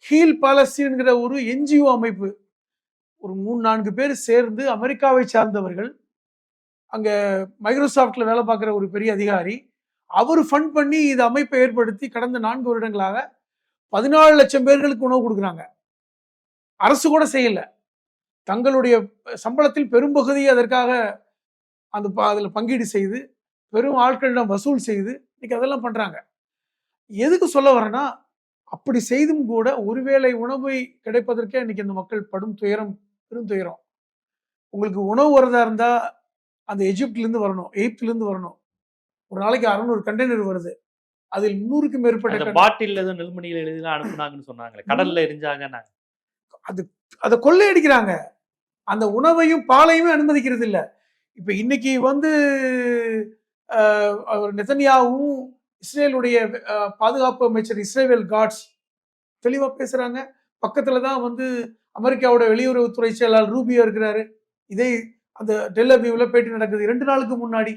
Heel பாலஸ்தீன்கிற ஒரு NGO அமைப்பு, ஒரு 3-4 பேர் சேர்ந்து, அமெரிக்காவை சார்ந்தவர்கள், அங்க மைக்ரோசாப்ட்ல வேலை பார்க்குற ஒரு பெரிய அதிகாரி, அவர் ஃபண்ட் பண்ணி இந்த அமைப்பை ஏற்படுத்தி கடந்த 4 வருடங்களாக 14 லட்சம் பேர்களுக்கு உணவு கொடுக்குறாங்க. அரசு கூட செய்யல. தங்களுடைய சம்பளத்தில் பெரும்பகுதியை அதற்காக அதில் பங்கீடு செய்து, பெரும் ஆட்களிடம் வசூல் செய்து இன்னைக்கு அதெல்லாம் பண்றாங்க. எதுக்கு சொல்ல வரேன்னா, அப்படி செய்தும் கூட ஒருவேளை உணவை கிடைப்பதற்கே இன்னைக்கு அந்த மக்கள் படும் துயரம், பெரும் துயரம். உங்களுக்கு உணவு வரதா இருந்தா அந்த எஜிப்ட்ல இருந்து வரணும், எகிப்துல இருந்து வரணும். ஒரு நாளைக்கு 600 கண்டெய்னர் வருது. அதில் 300க்கும் மேற்பட்ட பாட்டில் ஏதோ நெல்மணியில் எழுதி அனுப்புனாங்கன்னு சொன்னாங்களே, கடல்ல எரிஞ்சாங்க. அதை கொள்ளையடிக்கிறாங்க. அந்த உணவையும் பாலையுமே அனுமதிக்கிறது இல்லை. இப்ப இன்னைக்கு நெதன்யாவும் இஸ்ரேலுடைய பாதுகாப்பு அமைச்சர் இஸ்ரேல் காட்ஸ் தெளிவா பேசுறாங்க. பக்கத்துலதான் அமெரிக்காவோட வெளியுறவுத்துறை செயலாளர் ரூபியோ இருக்கிறாரு. இதே அந்த டெல் அவீவ்ல பேட்டி நடக்குது 2 நாளுக்கு முன்னாடி.